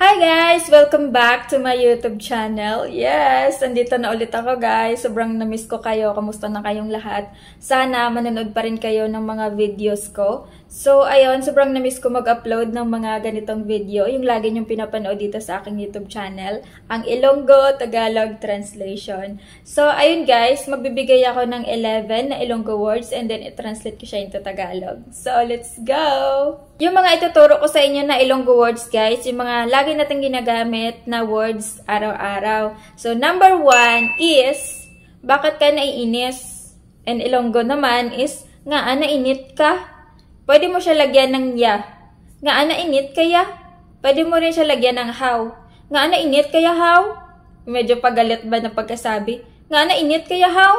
Hi guys! Welcome back to my YouTube channel. Yes! Andito na ulit ako guys. Sobrang na-miss ko kayo. Kamusta na kayong lahat? Sana manonood pa rin kayo ng mga videos ko. So, ayun. Sobrang na-miss ko mag-upload ng mga ganitong video. Yung lagi niyong pinapanood dito sa aking YouTube channel. Ang Ilonggo Tagalog Translation. So, ayun guys. Magbibigay ako ng 11 na Ilonggo words and then i-translate ko siya into Tagalog. So, let's go! Yung mga ituturo ko sa inyo na Ilonggo words guys, yung mga lagi natin ginagamit na words araw-araw. So, number 1 is, bakit ka naiinis? And Ilonggo naman is, nga nainit ka? Pwede mo siya lagyan ng ya. Nga nainit kaya? Pwede mo rin siya lagyan ng how. Nga nainit kaya how? Medyo pagalit ba na pagkasabi? Nga nainit kaya how?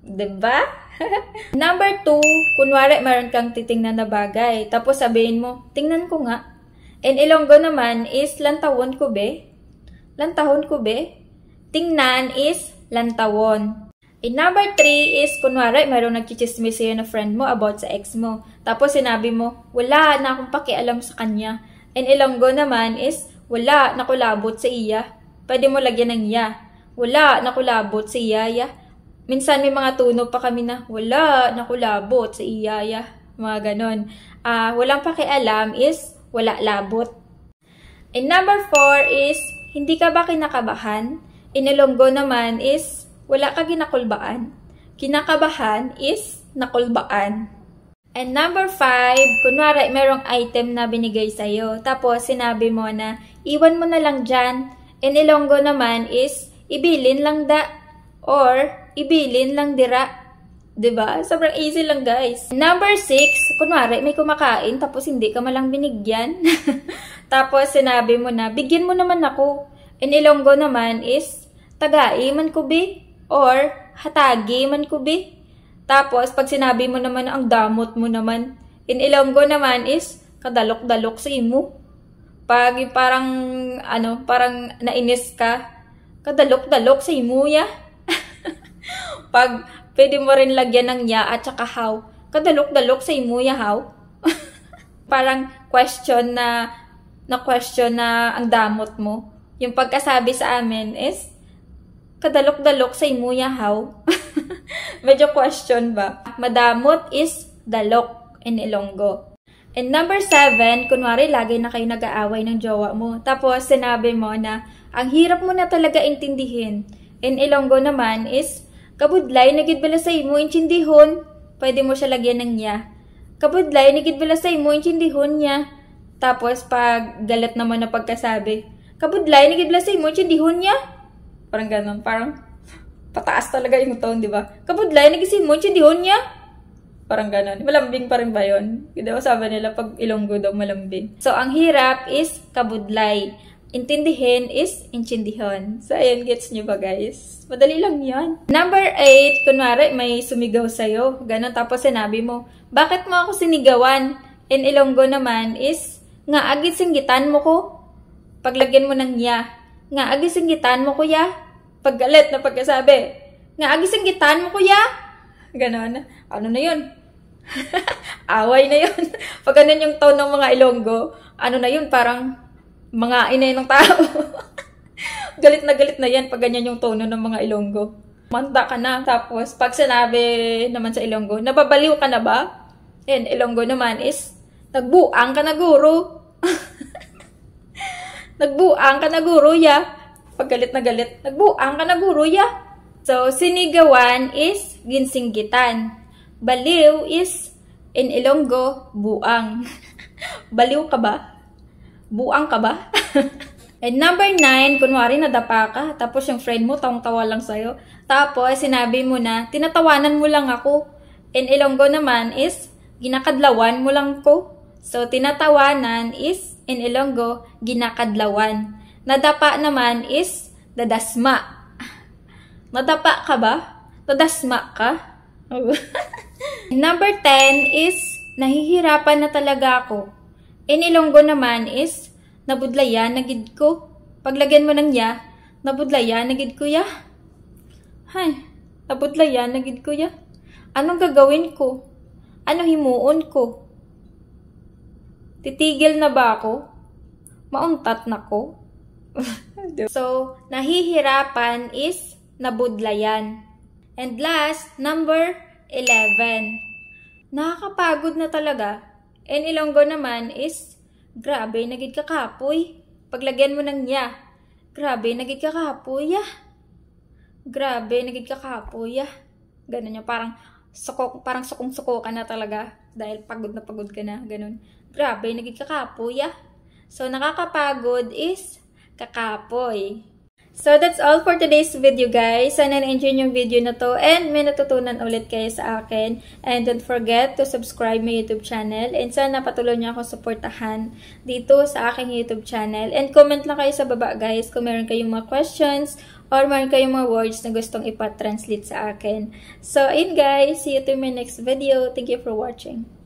Diba? Number 2, kunwari meron kang titingnan na bagay. Tapos sabihin mo, tingnan ko nga. And Ilonggo naman is, lantawon ko be. Lantawon ko be. Tingnan is, lantawon. And number 3 is, kunwari meron nagchichismis sa'yo na friend mo about sa ex mo. Tapos sinabi mo, wala na akong pakialam sa kanya. And Ilonggo naman is, wala nakulabot sa iya. Pwede mo lagyan ng ya. Wala nakulabot sa iya. Minsan may mga tunog pa kami na, wala nakulabot sa iya. Mga ganon. Walang pakialam is, wala labot. And number 4 is, hindi ka ba kinakabahan? In Ilonggo naman is, wala ka ginakulbaan. Kinakabahan is, nakulbaan. And number 5, kunwari merong item na binigay sa'yo. Tapos sinabi mo na, iwan mo na lang dyan. In Ilonggo naman is, ibilin lang da. Or, ibilin lang dira. Diba? Sobrang easy lang, guys. Number 6, kunwari, may kumakain, tapos hindi ka malang binigyan. Tapos, sinabi mo na, bigyan mo naman ako. In Ilonggo naman is, tagai man ko bi. Or, hatagi man ko bi. Tapos, pag sinabi mo naman, ang damot mo naman. In Ilonggo naman is, kadalok-dalok sa imo. Pag parang, parang nainis ka, kadalok-dalok sa imo ya. Pag, pwede mo rin lagyan ng ya at saka how. Kadalok-dalok sa imo ya how. Parang question na ang damot mo. Yung pagkasabi sa amin is, kadalok-dalok sa imo ya how. Medyo question ba? Madamot is dalok in Ilonggo. And number 7, kunwari lagi na kayo nag-aaway ng jowa mo. Tapos sinabi mo na, ang hirap mo na talaga intindihin. In Ilonggo naman is, kabudlay nagid bala sa imo intindihon. Pwede mo siya lagyan ng ya. Kabudlay nagid bala sa imo intindihon niya. Tapos pag galit naman na pagkasabi, kabudlay nagid bala sa imo intindihon niya. Parang ganon, parang pataas talaga yung tone, di ba? Kabudlay nagid sa imo intindihon niya. Parang ganon. Malambing pa rin ba yun? Di ba sabi nila pag Ilonggo daw malambing. So ang hirap is kabudlay. Intindihin is intindihon. So, ayun, gets nyo ba, guys? Madali lang yan. Number 8, kunwari, may sumigaw sa'yo. Ganon, tapos sinabi mo, bakit mo ako sinigawan? In Ilonggo naman is, nga agit singgitan mo ko. Paglagyan mo ng ya. Nga agit singgitan mo ko ya. Paggalit na pagkasabi. Nga agit singgitan mo ko ya. Ganon. Ano na yun? Away na yun. Pag ganun yung tone ng mga Ilonggo, ano na yun, parang mga inay ng tao. Galit na yan pag ganyan yung tono ng mga Ilonggo. Manda ka na. Tapos, pag sinabi naman sa Ilonggo, nababaliw ka na ba? And Ilonggo naman is, nagbuang ka na guro. Nagbuang ka na guro ya. Pag galit na galit, nagbuang ka na guro ya. So, sinigawan is, ginsinggitan. Baliw is, in Ilonggo, buang. Baliw ka ba? Buang ka ba? And number 9, kunwari nadapa ka, tapos yung friend mo tawang-tawa lang sa'yo. Tapos sinabi mo na, tinatawanan mo lang ako. In Ilonggo naman is, ginakadlawan mo lang ko. So, tinatawanan is, in Ilonggo, ginakadlawan. Nadapa naman is, dadasma. Nadapa ka ba? Dadasma ka? Number 10 is, nahihirapan na talaga ako. In Ilonggo naman is, nabudlayan na gid ko. Paglagyan mo ng ya, nabudlayan na gid ko ya. Hay, nabudlayan na gid ko ya. Anong gagawin ko? Ano himuon ko? Titigil na ba ako? Mauntat na ko. So, nahihirapan is nabudlayan. And last, number 11. Nakakapagod na talaga. And Ilonggo naman is, grabe, nagid ka kapoy. Paglagyan mo ng nya, grabe, nagid ka kapoy, Grabe, nagid ka kapoy, Ganun yung parang sukong-suko ka na talaga. Dahil pagod na pagod ka na, ganun. Grabe, nagid ka kapoy, So, nakakapagod is kakapoy. So, that's all for today's video, guys. Sana na-enjoy yung video na to and may natutunan ulit kayo sa akin. And don't forget to subscribe my YouTube channel. And sana patuloy niyo ako suportahan dito sa aking YouTube channel. And comment lang kayo sa baba, guys, kung meron kayong mga questions or meron kayong mga words na gustong ipa-translate sa akin. So, ayun, guys. See you to my next video. Thank you for watching.